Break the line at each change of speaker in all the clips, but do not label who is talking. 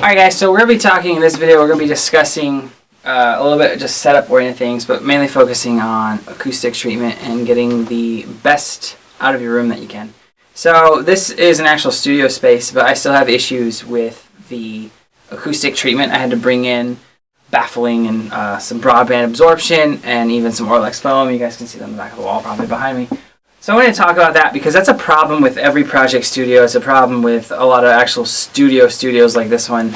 Alright guys, so we're going to be talking in this video, we're going to be discussing a little bit just setup oriented things, but mainly focusing on acoustic treatment and getting the best out of your room that you can. So this is an actual studio space, but I still have issues with the acoustic treatment. I had to bring in baffling and some broadband absorption and even some Orlex foam. You guys can see them in the back of the wall probably behind me. So I want to talk about that because that's a problem with every project studio. It's a problem with a lot of actual studios like this one.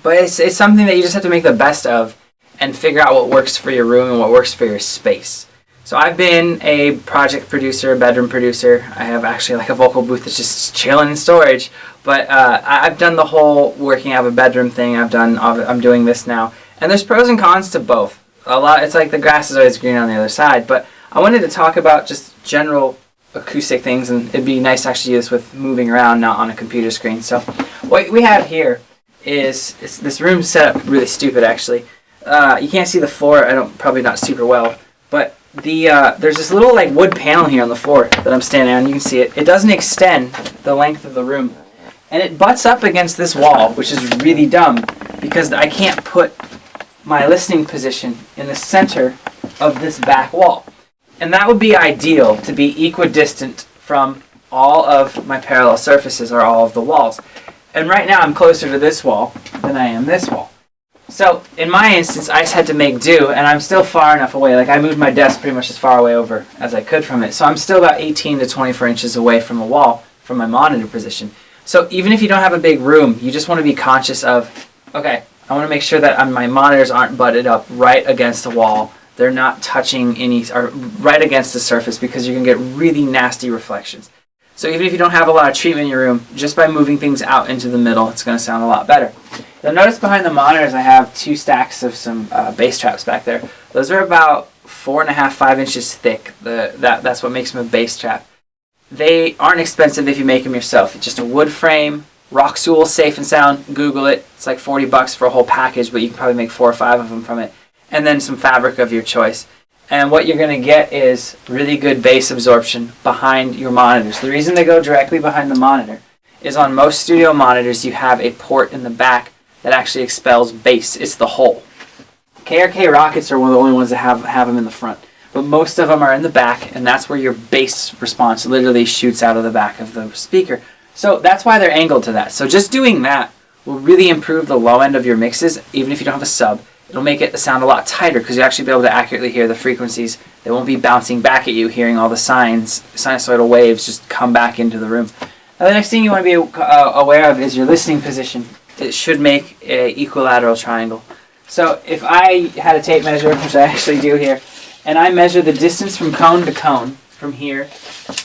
But it's something that you just have to make the best of and figure out what works for your room and what works for your space. So I've been a project producer, a bedroom producer. I have actually like a vocal booth that's just chilling in storage. But I've done the whole working out of a bedroom thing. I'm doing this now. And there's pros and cons to both. It's like the grass is always green on the other side. But I wanted to talk about just general acoustic things, and it'd be nice to actually do this with moving around, not on a computer screen. So what we have here is this room set up really stupid actually. You can't see the floor, probably not super well, but there's this little like wood panel here on the floor that I'm standing on. You can see it. It doesn't extend the length of the room, and it butts up against this wall, which is really dumb because I can't put my listening position in the center of this back wall. And that would be ideal to be equidistant from all of my parallel surfaces or all of the walls. And right now I'm closer to this wall than I am this wall. So in my instance, I just had to make do, and I'm still far enough away. Like I moved my desk pretty much as far away over as I could from it. So I'm still about 18 to 24 inches away from the wall from my monitor position. So even if you don't have a big room, you just want to be conscious of, okay, I want to make sure that my monitors aren't butted up right against the wall. They're not touching or right against the surface because you're going to get really nasty reflections. So even if you don't have a lot of treatment in your room, just by moving things out into the middle, it's going to sound a lot better. You'll notice behind the monitors I have 2 stacks of some bass traps back there. Those are about 4.5, 5 inches thick. That's what makes them a bass trap. They aren't expensive if you make them yourself. It's just a wood frame, Rocksool Safe and Sound. Google it. It's like $40 for a whole package, but you can probably make 4 or 5 of them from it. And then some fabric of your choice. And what you're going to get is really good bass absorption behind your monitors. The reason they go directly behind the monitor is on most studio monitors you have a port in the back that actually expels bass. It's the hole. KRK Rockets are one of the only ones that have them in the front. But most of them are in the back, and that's where your bass response literally shoots out of the back of the speaker. So that's why they're angled to that. So just doing that will really improve the low end of your mixes, even if you don't have a sub. It'll make it sound a lot tighter because you'll actually be able to accurately hear the frequencies. They won't be bouncing back at you, hearing all the sinusoidal waves just come back into the room. Now the next thing you want to be aware of is your listening position. It should make an equilateral triangle. So if I had a tape measure, which I actually do here, and I measure the distance from cone to cone, from here,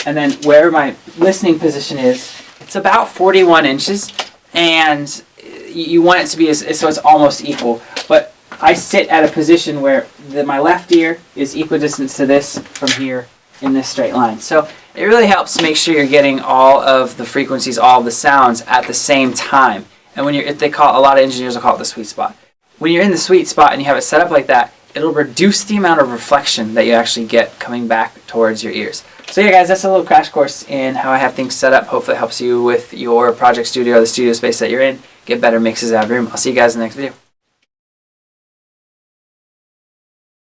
and then where my listening position is, it's about 41 inches, and you want it to be so it's almost equal. But I sit at a position where my left ear is equidistant to this from here in this straight line. So it really helps to make sure you're getting all of the frequencies, all of the sounds at the same time. And when a lot of engineers will call it the sweet spot. When you're in the sweet spot and you have it set up like that, it'll reduce the amount of reflection that you actually get coming back towards your ears. So yeah guys, that's a little crash course in how I have things set up. Hopefully it helps you with your project studio or the studio space that you're in. Get better mixes out of your room. I'll see you guys in the next video.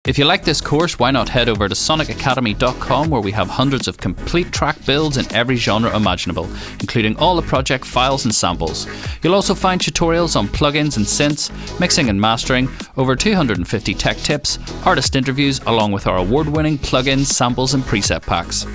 If you like this course, why not head over to sonicacademy.com, where we have hundreds of complete track builds in every genre imaginable, including all the project files and samples. You'll also find tutorials on plugins and synths, mixing and mastering, over 250 tech tips, artist interviews, along with our award-winning plugins, samples and preset packs.